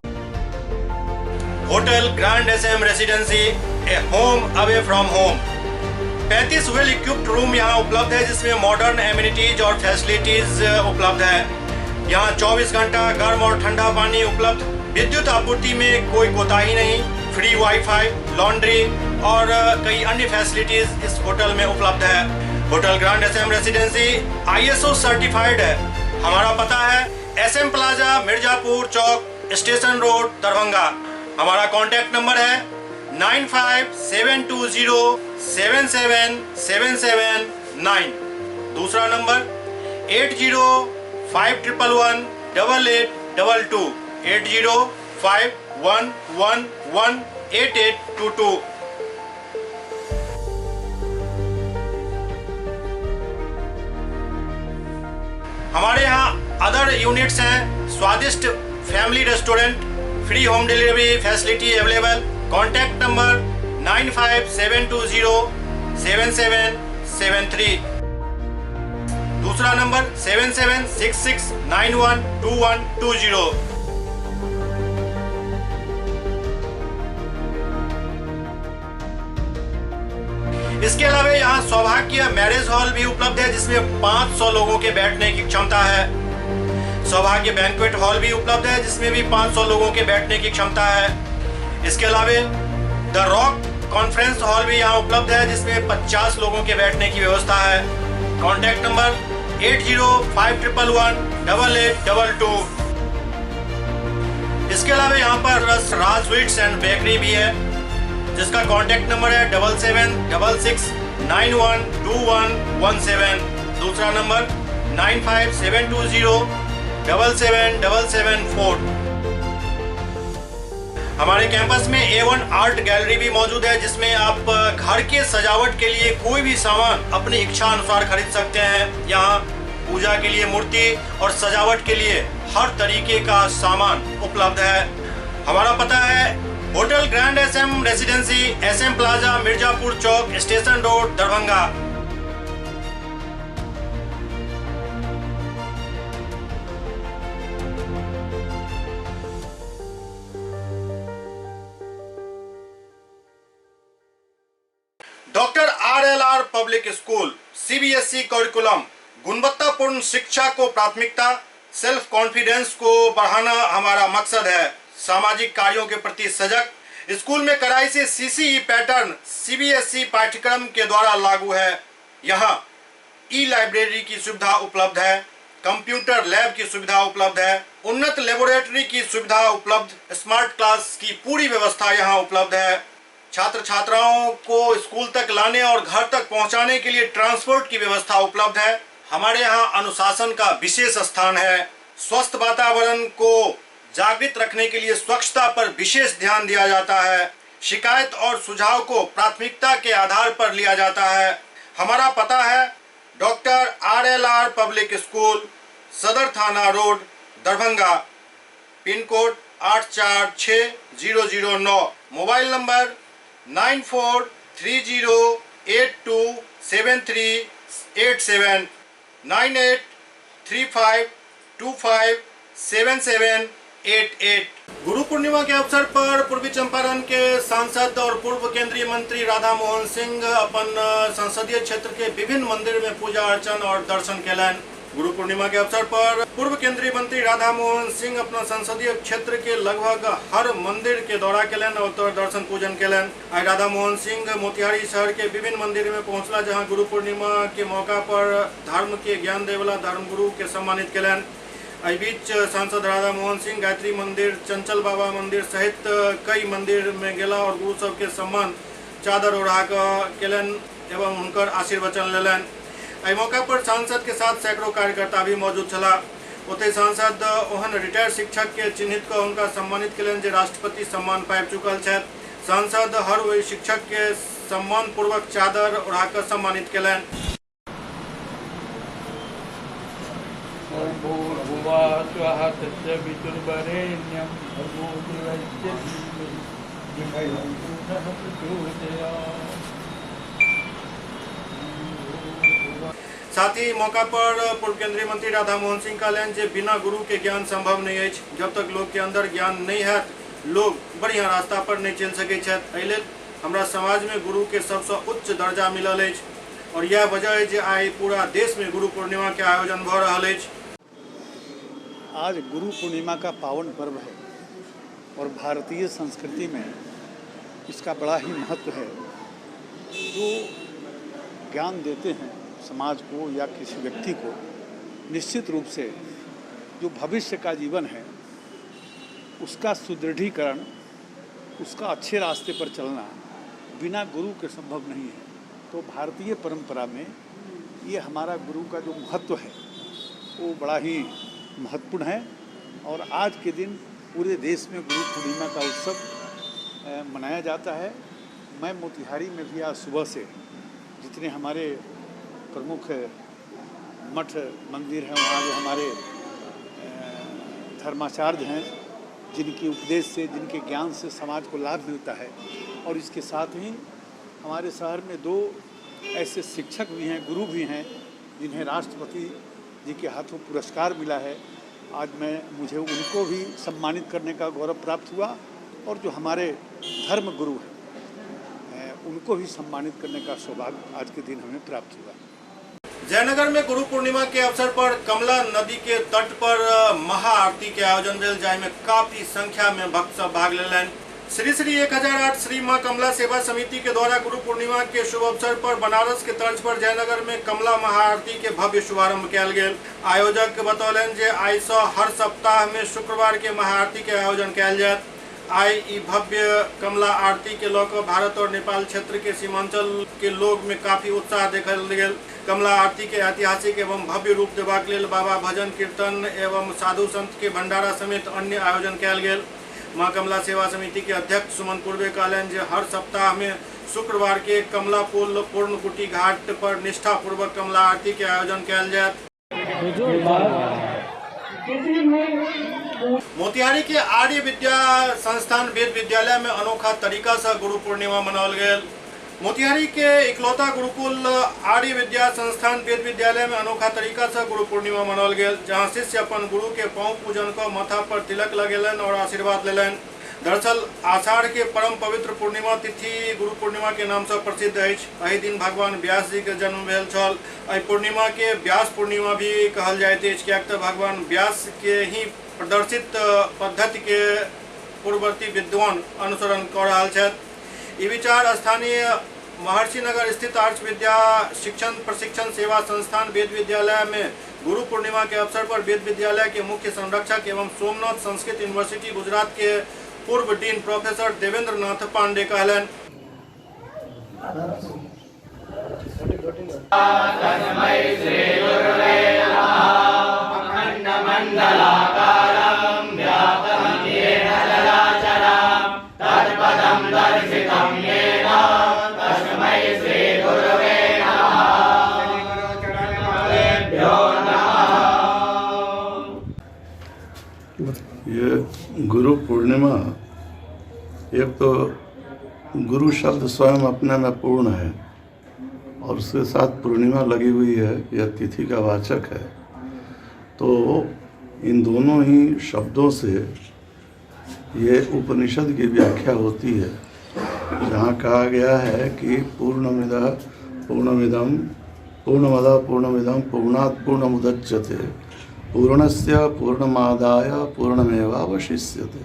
Hotel grand SM residency, a home away from home. 35 well equipped room यहाँ उपलब्ध है, जिसमें मॉडर्न एमिनिटीज और फैसिलिटीज उपलब्ध है। यहाँ 24 घंटा गर्म और ठंडा पानी उपलब्ध। विद्युत आपूर्ति में कोई कोताही नहीं। फ्री वाईफाई, लॉन्ड्री और कई अन्य फैसिलिटीज इस होटल में उपलब्ध है। Hotel grand SM residency ISO certified है। हमारा पता है SM plaza, Mirzapur Chowk, station road, Darbhanga. हमारा कॉन्टैक्ट नंबर है 9572077779। दूसरा नंबर 8051118822, 8051118822। हमारे यहाँ अदर यूनिट्स हैं। स्वादिष्ट family restaurant, free home delivery facility available. Contact number 9572077773। दूसरा नंबर 7766912120। इसके अलावा यहाँ सौभाग्य मैरिज हॉल भी उपलब्ध है, जिसमें 500 लोगों के बैठने की क्षमता है। सौभाग्य बैंक्वेट हॉल भी उपलब्ध है, जिसमें भी 500 लोगों के बैठने की क्षमता है। इसके अलावा द रॉक कॉन्फ्रेंस हॉल भी यहाँ उपलब्ध है, जिसमें 50 लोगों के बैठने की व्यवस्था है। Contact number 8051118822। इसके अलावा यहाँ पर राज स्वीट्स एंड बेकरी भी है, जिसका कॉन्टैक्ट नंबर है 7766912117। दूसरा नंबर 9572077774। हमारे कैंपस में A1 आर्ट गैलरी भी मौजूद है, जिसमें आप घर के सजावट के लिए कोई भी सामान अपनी इच्छा अनुसार खरीद सकते हैं। यहाँ पूजा के लिए मूर्ति और सजावट के लिए हर तरीके का सामान उपलब्ध है। हमारा पता है hotel grand SM residency, SM plaza, Mirzapur Chowk, station road, Darbhanga. Doctor RLR public school, CBSE curriculum, गुणवत्तापूर्ण शिक्षा को प्राथमिकता, सेल्फ कॉन्फिडेंस को बढ़ाना हमारा मकसद है। सामाजिक कार्यों के प्रति सजग। स्कूल में कड़ाई से CCE पैटर्न CBSE पाठ्यक्रम के द्वारा लागू है। यहाँ ई-लाइब्रेरी की सुविधा उपलब्ध है, कंप्यूटर लैब की सुविधा उपलब्ध है, उन्नत लेबोरेटरी की सुविधा उपलब्ध, स्मार्ट क्लास की पूरी व्यवस्था यहाँ उपलब्ध है। छात्र छात्राओं को स्कूल तक लाने और घर तक पहुँचाने के लिए ट्रांसपोर्ट की व्यवस्था उपलब्ध है। हमारे यहाँ अनुशासन का विशेष स्थान है। स्वस्थ वातावरण को जागृत रखने के लिए स्वच्छता पर विशेष ध्यान दिया जाता है। शिकायत और सुझाव को प्राथमिकता के आधार पर लिया जाता है। हमारा पता है डॉक्टर RLR पब्लिक स्कूल, सदर थाना road, Darbhanga. Pin code 846009। Mobile number 9430827387, 9835257788। Guru Purnima के अवसर पर पूर्वी चंपारण के सांसद और पूर्व केंद्रीय मंत्री राधा मोहन सिंह अपन संसदीय क्षेत्र के विभिन्न मंदिर में पूजा अर्चन और दर्शन कैलन। गुरु पूर्णिमा के अवसर पर पूर्व केंद्रीय मंत्री राधा मोहन सिंह अपना संसदीय क्षेत्र के लगभग हर मंदिर के दौरा कैलन और दर्शन पूजन कैलन। आज राधा मोहन सिंह मोतिहारी शहर के विभिन्न मंदिर में पहुंचला, जहां गुरु पूर्णिमा के मौका पर धर्म के ज्ञान देवला धर्म गुरु के सम्मानित कैलन। एहि बीच सांसद राधा मोहन सिंह गायत्री मंदिर, चंचल बाबा मंदिर सहित कई मंदिर में गेला और गुरु सबके सम्मान चादर ओढ़ा केलन एवं हुनकर आशीर्वचन लेलन। एहि मौका पर सांसद के साथ सैकड़ों कार्यकर्ता भी मौजूद छला। ओते सांसद ओहन रिटायर्ड शिक्षक के चिन्हित कऽ हुनका सम्मानित केलन जे राष्ट्रपति सम्मान पाबि चुकल छथि। सांसद हर ओहि शिक्षक के सम्मान पूर्वक चादर ओढ़ा कऽ सम्मानित केलन। साथ ही मौका पर पूर्व केंद्रीय मंत्री राधा मोहन सिंह कहलन जे बिना गुरु के ज्ञान संभव नहीं है। जब तक लोग के अंदर ज्ञान नहीं है लोग बढ़िया रास्ता पर नहीं चल सके छथि। एहि लेल हमरा समाज में गुरु के सबसे उच्च दर्जा मिलल है और यह वजह है जे आई पूरा देश में गुरु पूर्णिमा के आयोजन भ रहल है। आज गुरु पूर्णिमा का पावन पर्व है और भारतीय संस्कृति में इसका बड़ा ही महत्व है। जो ज्ञान देते हैं समाज को या किसी व्यक्ति को, निश्चित रूप से जो भविष्य का जीवन है उसका सुदृढ़ीकरण, उसका अच्छे रास्ते पर चलना बिना गुरु के संभव नहीं है। तो भारतीय परंपरा में ये हमारा गुरु का जो महत्व है वो बड़ा ही महत्वपूर्ण है और आज के दिन पूरे देश में गुरु पूर्णिमा का उत्सव मनाया जाता है। मैं मोतिहारी में भी आज सुबह से जितने हमारे प्रमुख मठ मंदिर हैं वहाँ जो हमारे धर्माचार्य हैं जिनके उपदेश से, जिनके ज्ञान से समाज को लाभ मिलता है और इसके साथ ही हमारे शहर में 2 ऐसे शिक्षक भी हैं, गुरु भी हैं जिन्हें राष्ट्रपति जी के हाथों पुरस्कार मिला है। आज मुझे उनको भी सम्मानित करने का गौरव प्राप्त हुआ और जो हमारे धर्म गुरु हैं उनको भी सम्मानित करने का सौभाग्य आज के दिन हमें प्राप्त हुआ। जयनगर में गुरु पूर्णिमा के अवसर पर कमला नदी के तट पर महाआरती के आयोजन भेल, जाहि में काफी संख्या में भक्त सब भाग लेलन। श्री श्री 1008 श्री मां कमला सेवा समिति के द्वारा गुरु पूर्णिमा के शुभ अवसर पर बनारस के तर्ज पर जयनगर में कमला महाआरती के भव्य शुभारंभ किया गेल। आयोजक बतौलन जे आई से हर सप्ताह में शुक्रवार के महाआरती के आयोजन किया जायत। आई ई भव्य कमला आरती के लौक भारत और नेपाल क्षेत्र के सीमांचल के लोग में काफी उत्साह देखल गेल। कमला आरती के ऐतिहासिक एवं भव्य रूप देबाक लेल बाबा भजन कीर्तन एवं साधु संत के भंडारा समेत अन्य आयोजन किया गेल। मां कमला सेवा समिति के अध्यक्ष सुमन पूर्वे कहलन जे हर सप्ताह में शुक्रवार के कमला पुल पूर्णकुटी घाट पर निष्ठा पूर्वक कमला आरती के आयोजन किया जायत। मोतिहारी के आर्य विद्या संस्थान वेद विद्यालय में अनोखा तरीका से गुरु पूर्णिमा मनाओल गेल। मोतिहारी के इकलौता गुरुकुल आर्य विद्या संस्थान वेद विद्यालय में अनोखा तरीका से गुरु पूर्णिमा मनाओल गेल, जहां शिष्य अपन गुरु के पांव पूजन को माथा पर तिलक लगेलन और आशीर्वाद लेलन। दरअसल आषाढ़ के परम पवित्र पूर्णिमा तिथि गुरु पूर्णिमा के नाम से प्रसिद्ध है। एहि दिन भगवान व्यास जी के जन्म भेल छल। एहि पूर्णिमा के व्यास पूर्णिमा भी कहल जाइत अछि, कियाक तऽ भगवान व्यास के ही प्रदर्शित पद्धति के पूर्ववर्ती विद्वान अनुसरण कर रहल छथि। ई विचार स्थानीय महर्षि नगर स्थित आर्ष विद्या शिक्षण प्रशिक्षण सेवा संस्थान वेद विद्यालय में गुरु पूर्णिमा के अवसर पर वेद विद्यालय के मुख्य संरक्षक एवं सोमनाथ संस्कृत यूनिवर्सिटी गुजरात के पूर्व डीन प्रोफेसर देवेंद्र नाथ पांडे कहलन। ये गुरु पूर्णिमा, एक तो गुरु शब्द स्वयं अपने में पूर्ण है और उसके साथ पूर्णिमा लगी हुई है, यह तिथि का वाचक है। तो इन दोनों ही शब्दों से ये उपनिषद की व्याख्या होती है, जहाँ कहा गया है कि पूर्णमदः पूर्णमिदं पूर्णात् पूर्णमुदच्यते पूर्णस्य पूर्णमादाय पूर्णमेवावशिष्यते।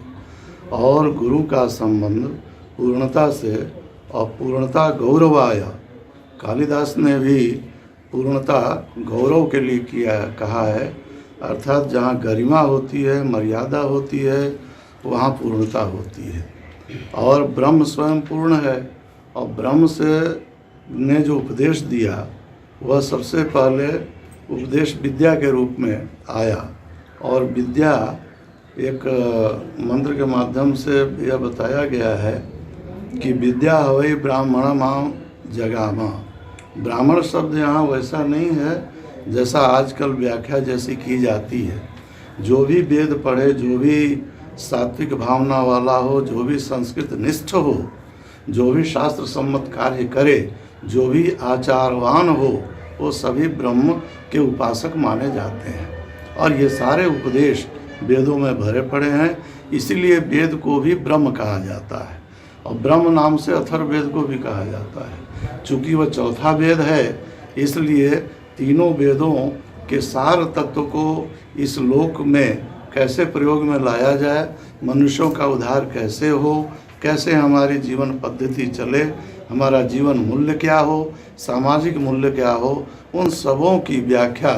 और गुरु का संबंध पूर्णता से और पूर्णता गौरवाय, कालिदास ने भी पूर्णता गौरव के लिए कहा है। अर्थात जहाँ गरिमा होती है, मर्यादा होती है, वहाँ पूर्णता होती है। और ब्रह्म स्वयं पूर्ण है और ब्रह्म से ने जो उपदेश दिया वह सबसे पहले उपदेश विद्या के रूप में आया। और विद्या एक मंत्र के माध्यम से यह बताया गया है कि विद्या हवै ब्राह्मणमां जगामा। ब्राह्मण शब्द यहाँ वैसा नहीं है जैसा आजकल व्याख्या जैसी की जाती है। जो भी वेद पढ़े, जो भी सात्विक भावना वाला हो, जो भी संस्कृत निष्ठ हो, जो भी शास्त्र सम्मत कार्य करे, जो भी आचारवान हो, वो सभी ब्रह्म के उपासक माने जाते हैं। और ये सारे उपदेश वेदों में भरे पड़े हैं, इसीलिए वेद को भी ब्रह्म कहा जाता है। और ब्रह्म नाम से अथर्ववेद को भी कहा जाता है। चूँकि वह चौथा वेद है, इसलिए तीनों वेदों के सार तत्व को इस लोक में कैसे प्रयोग में लाया जाए, मनुष्यों का उद्धार कैसे हो, कैसे हमारी जीवन पद्धति चले, हमारा जीवन मूल्य क्या हो, सामाजिक मूल्य क्या हो, उन सबों की व्याख्या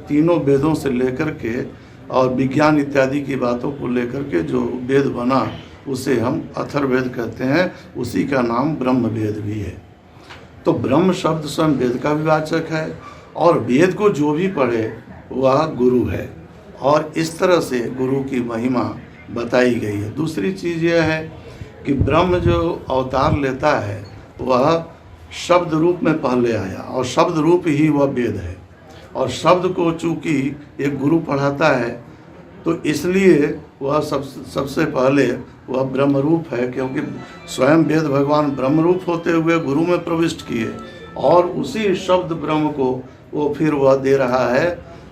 तीनों वेदों से लेकर के और विज्ञान इत्यादि की बातों को लेकर के जो वेद बना उसे हम अथर्ववेद कहते हैं। उसी का नाम ब्रह्म वेद भी है। तो ब्रह्म शब्द स्वयं वेद का विवाचक है और वेद को जो भी पढ़े वह गुरु है। और इस तरह से गुरु की महिमा बताई गई है। दूसरी चीज़ यह है कि ब्रह्म जो अवतार लेता है वह शब्द रूप में पहले आया और शब्द रूप ही वह वेद है। और शब्द को चूँकि एक गुरु पढ़ाता है तो इसलिए वह सबसे पहले वह ब्रह्म रूप है, क्योंकि स्वयं वेद भगवान ब्रह्म रूप होते हुए गुरु में प्रविष्ट किए और उसी शब्द ब्रह्म को वो फिर वह दे रहा है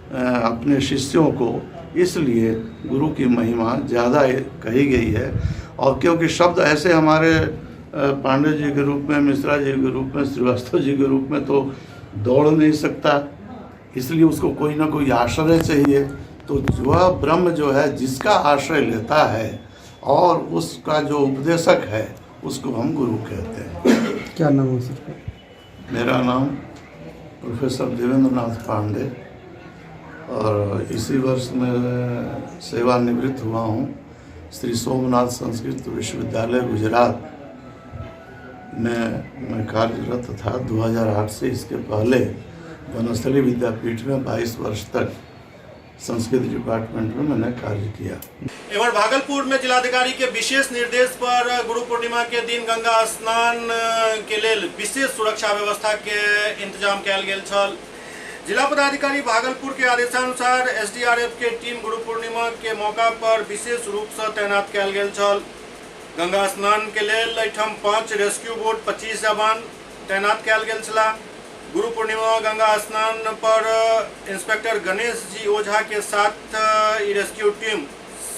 अपने शिष्यों को। इसलिए गुरु की महिमा ज़्यादा कही गई है। और क्योंकि शब्द ऐसे हमारे पांडे जी के रूप में, मिश्रा जी के रूप में, श्रीवास्तव जी के रूप में तो दौड़ नहीं सकता, इसलिए उसको कोई ना कोई आश्रय चाहिए। तो वह ब्रह्म जो है जिसका आश्रय लेता है और उसका जो उपदेशक है उसको हम गुरु कहते हैं। क्या नाम है सर? मेरा नाम प्रोफेसर देवेंद्र नाथ पांडे और इसी वर्ष में सेवानिवृत्त हुआ हूँ। श्री सोमनाथ संस्कृत विश्वविद्यालय गुजरात में मैं कार्यरत था 2008 से। इसके पहले वनस्थली विद्यापीठ में 22 वर्ष तक संस्कृत डिपार्टमेंट में मैंने कार्य किया। एवं भागलपुर में जिलाधिकारी के विशेष निर्देश पर गुरु पूर्णिमा के दिन गंगा स्नान के लेल विशेष सुरक्षा व्यवस्था के इंतजाम कयल गेल छल। जिला पदाधिकारी भागलपुर के आदेशानुसार एसडीआरएफ के टीम गुरु पूर्णिमा के मौका पर विशेष रूप से तैनात कयल गेल छल। गंगा स्नान के लेल एहिठाम 5 रेस्क्यू बोट 25 जवान तैनात कयल गेल छलाह। गुरु पूर्णिमा गंगा स्नान पर इंस्पेक्टर गणेश जी ओझा के साथ रेस्क्यू टीम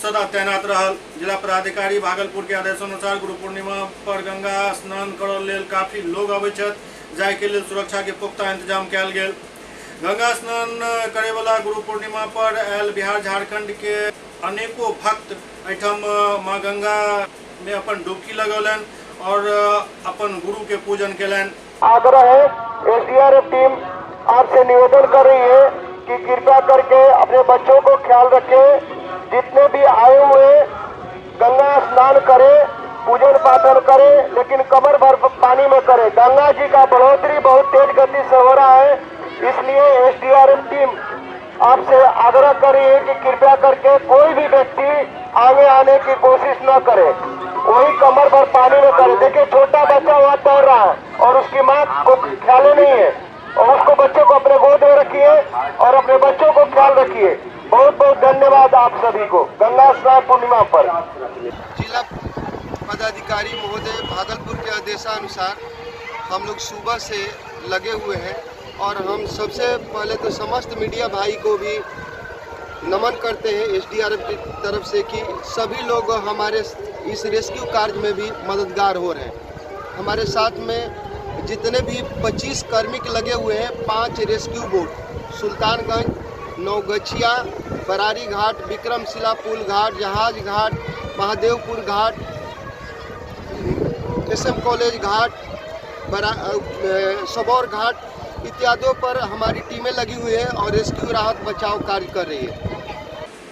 सदा तैनात रहल। जिला पदाधिकारी भागलपुर के आदेशानुसार गुरु पूर्णिमा पर गंगा स्नान करय लेल काफी लोग अबै छथि, जाय के लेल सुरक्षा के पुख्ता इंतजाम कयल गेल। गंगा स्नान करे वाला गुरु पूर्णिमा पर आयल बिहार झारखंड के अनेकों भक्त एहिठाम माँ गंगा में अपन डुबकी लगौलन और अपन गुरु के पूजन केलन। आग्रह है, एसडीआरएफ टीम आपसे निवेदन कर रही है कि कृपया करके अपने बच्चों को ख्याल रखें। जितने भी आए हुए गंगा स्नान करें, पूजन पाठन करें, लेकिन कमर भर पानी में करें। गंगा जी का बढ़ोतरी बहुत तेज गति से हो रहा है, इसलिए एसडीआरएफ टीम आपसे आग्रह कर रही है कि कृपया करके कोई भी व्यक्ति आगे आने की कोशिश न करे, वही कमर भर पानी में करे। देखिए छोटा बच्चा वहाँ तैर रहा है और उसकी माँ को ख्याल नहीं है, और उसको बच्चों को अपने गोद में रखिए और अपने बच्चों को ख्याल रखिए। बहुत बहुत धन्यवाद आप सभी को गंगा स्नान पूर्णिमा पर। जिला पदाधिकारी महोदय भागलपुर के आदेशानुसार हम लोग सुबह से लगे हुए हैं और हम सबसे पहले तो समस्त मीडिया भाई को भी नमन करते हैं एसडीआरएफ की तरफ से कि सभी लोग हमारे इस रेस्क्यू कार्य में भी मददगार हो रहे हैं। हमारे साथ में जितने भी 25 कार्मिक लगे हुए हैं, 5 रेस्क्यू बोट सुल्तानगंज, नौगछिया, बरारी घाट, विक्रमशिला पुल घाट, जहाज घाट, महादेवपुर घाट, एसएम कॉलेज घाट, सबौर घाट, इत्यादियों पर हमारी टीमें लगी हुई है और रेस्क्यू राहत बचाव कार्य कर रही है।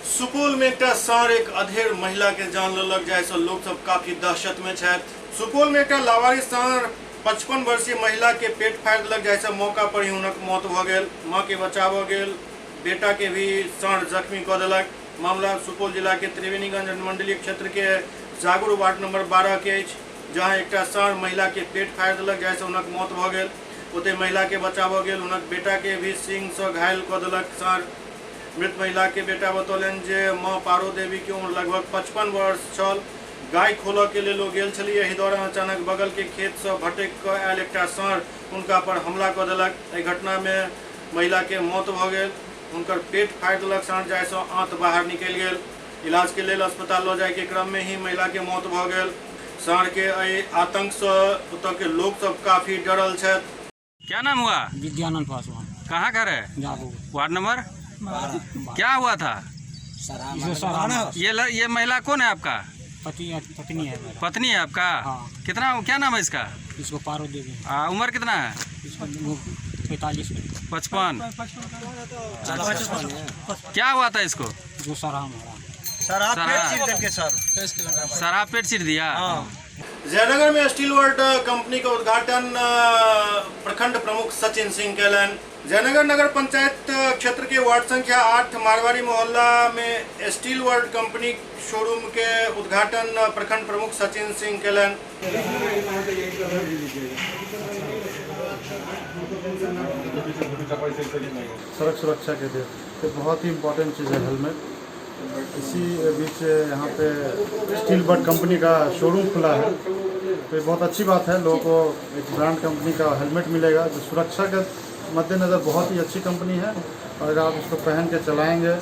सुपौल में एक साँढ़ एक अधेड़ महिला के जान लेलक, जाहिसँ लोग सब काफी दहशत में छथि। सुपौल में एक लावारिस साँढ़ 55 वर्षीय महिला के पेट फाड़ि देलक, जाहिसँ मौका पर ही हुनक मौत भऽ गेल। माँ के बचाव भऽ गेल, बेटा के भी साँढ़ जख्मी कऽ देलक। मामला सुपौल जिला के त्रिवेणीगंज मंडलीय क्षेत्र के जागुर वार्ड नंबर 12 के अछि, जहाँ एक साँढ़ महिला के पेट फाड़ि देलक, जाहिसँ हुनक मौत भऽ गेल। ओतहि महिला के बचाव भऽ गेल, हुनक बेटा के भी सींग सँ घायल कऽ देलक साँढ़। मृत महिला के बेटा बतौलनि जे माँ पारो देवी के उम्र लगभग 55 वर्ष छल। गाय खोलऽ के लेल ओ गेल छलियै, एहि दौरान अचानक बगल के खेत से भटक कऽ आयल एक साँढ़ हुनका पर हमला कऽ देलक। एहि घटना में महिला के मौत भऽ गेल, हुनकर पेट फाड़ि देलक साँढ़, जाहिसँ आंत बाहर निकलि गेल। इलाज के लेल अस्पताल लऽ जाय के क्रम में ही महिला के मौत भऽ गेल। साँढ़ के एहि आतंक से ओतऽ के लोग सब काफी डरल छथि। क्या नाम हुआ? विद्यानंद पासवान। कहाँ घर है? जागो। Ward number? क्या हुआ था? ये महिला कौन है आपका? पति पत्नी है मेरा। पत्नी है आपका? हाँ। कितना क्या नाम है इसका? इसको पारो देवी। उम्र कितना है? इसको 45 55। क्या हुआ था इसको? जो शराब पेट चीर दिया। जयनगर में स्टील वर्ल्ड कंपनी का उद्घाटन प्रखंड प्रमुख सचिन सिंह कैलन। जयनगर नगर पंचायत क्षेत्र के वार्ड संख्या 8 मारवाड़ी मोहल्ला में स्टील वर्ल्ड कंपनी शोरूम के उद्घाटन प्रखंड प्रमुख सचिन सिंह कैलन। सड़क सुरक्षा के लिए तो बहुत ही इम्पोर्टेंट चीज़ है हेलमेट। इसी बीच यहाँ पे स्टील वर्ल्ड कंपनी का शोरूम खुला है, तो ये बहुत अच्छी बात है। लोगों को एक ब्रांड कंपनी का हेलमेट मिलेगा जो सुरक्षा के मद्देनज़र बहुत ही अच्छी कंपनी है। और अगर आप इसको पहन के चलाएंगे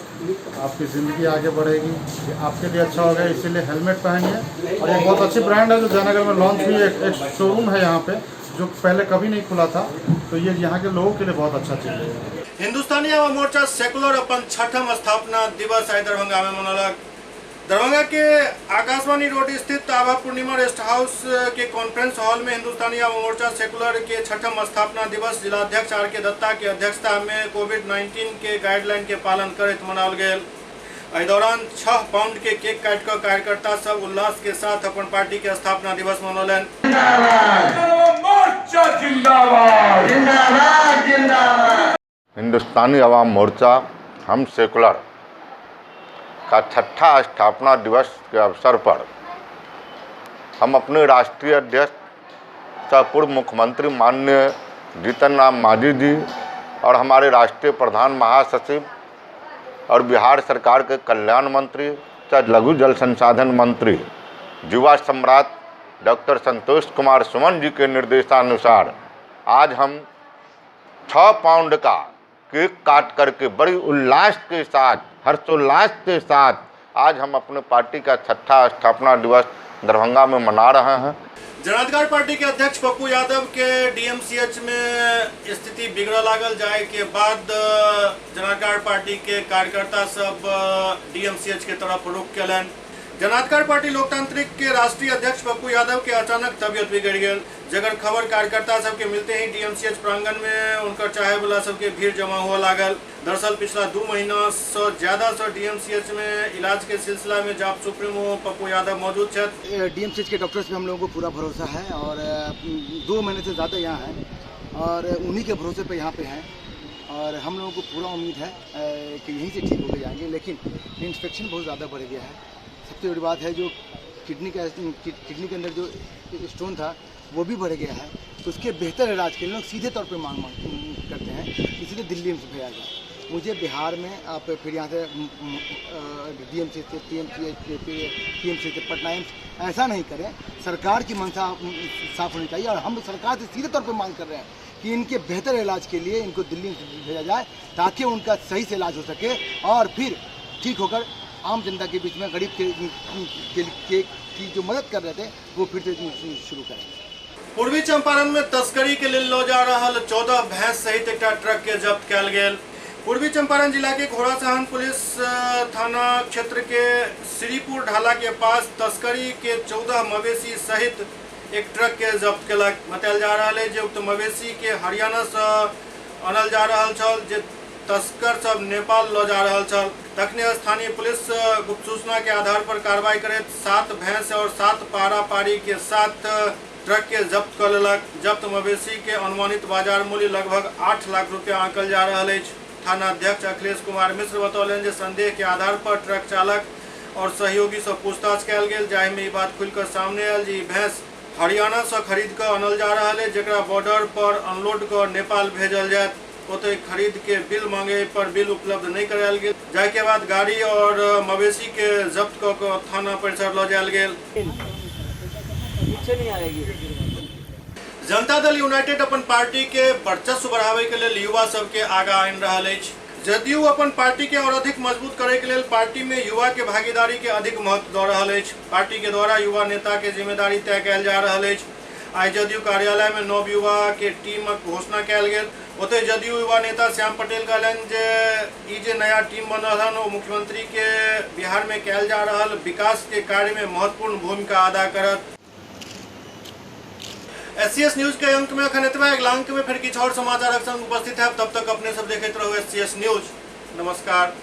आपकी ज़िंदगी आगे बढ़ेगी, आपके लिए अच्छा होगा, इसीलिए हेलमेट पहनिए। और एक बहुत अच्छी ब्रांड है जो जयनगर में लॉन्च हुई है। एक शोरूम है यहाँ पे जो पहले कभी नहीं खुला था, तो ये यहाँ के लोगों के लिए बहुत अच्छा चीज़ है। हिंदुस्तानी आवाम मोर्चा सेकुलर अपन 6ठम स्थापना दिवस आई दरभंगा में मनौलक। दरभंगा के आकाशवाणी रोड स्थित आभा पूर्णिमा रेस्ट हाउस के कॉन्फ्रेंस हॉल में हिंदुस्तानी आवाम मोर्चा सेकुलर के 6ठम स्थापना दिवस जिलाध्यक्ष आर के दत्ता के अध्यक्षता में कोविड-19 के गाइडलाइन के पालन करते मनाओल गेल। एहि दौरान 6 पाउंड के केक काट कर कार्यकर्ता सब उल्लास के साथ अपन पार्टी के स्थापना दिवस मनौलन। हिंदुस्तानी आवाम मोर्चा हम सेकुलर का 6ठा स्थापना दिवस के अवसर पर हम अपने राष्ट्रीय अध्यक्ष सह पूर्व मुख्यमंत्री माननीय जीतन राम मांझी जी और हमारे राष्ट्रीय प्रधान महासचिव और बिहार सरकार के कल्याण मंत्री सह लघु जल संसाधन मंत्री युवा सम्राट डॉक्टर संतोष कुमार सुमन जी के निर्देशानुसार आज हम 6 पाउंड का केक काट करके बड़ी उल्लास के साथ, हर्षोल्लास के साथ आज हम अपने पार्टी का 6ठा स्थापना दिवस दरभंगा में मना रहे हैं। जनाधिकार पार्टी के अध्यक्ष पप्पू यादव के डीएमसीएच में स्थिति बिगड़ लागल जाए के बाद जनाधिकार पार्टी के कार्यकर्ता सब डीएमसीएच के तरफ रुख कैलन। जनाधिकार पार्टी लोकतांत्रिक के राष्ट्रीय अध्यक्ष पप्पू यादव के अचानक तबियत बिगड़ गई, जगर खबर कार्यकर्ता सबके मिलते ही डीएमसीएच प्रांगण में उनकर चाहे वाला सबके भीड़ जमा हुआ लागल। दरअसल पिछला 2 महीना से ज्यादा से डीएमसीएच में इलाज के सिलसिला में जाप सुप्रीमो पप्पू यादव मौजूद है। डीएमसीएच के डॉक्टर्स पे हम लोगों को पूरा भरोसा है और 2 महीने से ज़्यादा यहाँ हैं और उन्हीं के भरोसे पे यहाँ पे हैं और हम लोगों को पूरा उम्मीद है कि यहीं से ठीक होकर जाएंगे। लेकिन इन्फेक्शन बहुत ज़्यादा बढ़ गया है। सबसे बड़ी बात है जो किडनी के अंदर जो स्टोन था वो भी बढ़ गया है, तो उसके बेहतर इलाज के लिए लोग सीधे तौर पे मांग करते हैं, इसीलिए दिल्ली में भेजा जाए। मुझे बिहार में आप फिर यहाँ से डीएमसी से पीएमसी से पटना एम्स ऐसा नहीं करें। सरकार की मंशा साफ होनी चाहिए और हम सरकार से सीधे तौर पे मांग कर रहे हैं कि इनके बेहतर इलाज के लिए इनको दिल्ली में भेजा जाए ताकि उनका सही से इलाज हो सके और फिर ठीक होकर आम जनता के बीच में गरीब की जो मदद कर रहे थे वो फिर से शुरू करें। पूर्वी चंपारण में तस्करी के लिए लो जा रहा 14 भैंस सहित एक ट्रक के जब्त कल गेल। पूर्वी चंपारण जिला के घोड़ासहन पुलिस थाना क्षेत्र के श्रीपुर ढाला के पास तस्करी के 14 मवेशी सहित एक ट्रक के जब्त कलक। बतायल जा रहा है जे उक्त मवेशी के हरियाणा से आनल जा रहल छल जे तस्कर सब नेपाल ल जा रहल छल। तखने स्थानीय पुलिस गुप्त सूचना के आधार पर कार्रवाई करैत 7 भैंस और 7 पारा पारी के साथ ट्रक के जब्त कर लेलक। जब्त मवेशी के अनुमानित बाजार मूल्य लगभग 8 लाख रुपया आंकल जा रहल अछि। थाना अध्यक्ष अखिलेश कुमार मिश्र बतौलनि जे संदेह के आधार पर ट्रक चालक और सहयोगी से पूछताछ कयल गेल, जाहि में ई बात खुलकर सामने आयल जे ई भैंस हरियाणा से खरीद कर आनल जा रहा है, जेकरा बॉर्डर पर अनलोड कर नेपाल भेजल जायत। ओतय खरीद के बिल मांगे पर बिल उपलब्ध नहीं करायल गेल, जाहि के बाद गाड़ी और मवेशी के जब्त क के थाना परिसर ल जायल गेल। जनता दल यूनाइटेड अपन पार्टी के वर्चस्व बढ़ावे के लेल युवा सबके आगा आनि रहल अछि। जदयू अपन पार्टी के और अधिक मजबूत करे के लेल पार्टी में युवा के भागीदारी के अधिक महत्व दऽ रहल अछि। पार्टी के द्वारा युवा नेता के जिम्मेदारी तय कयल जा रहल अछि। आई जदयू कार्यालय में नव युवा के टीमक घोषणा कयल गेल। ओतय जदयू युवा नेता श्याम पटेल कहलनि जे ई जे नया टीम बनल हन ओ मुख्यमंत्री के बिहार में कयल जा रहल विकास के कार्य में महत्वपूर्ण भूमिका अदा करत। SCS न्यूज के अंक में अखन एतबे। अगिला अंक में फिर किछु और समाचारक संग उपस्थित है। तब तक अपने सब देखैत रहू SCS न्यूज। नमस्कार।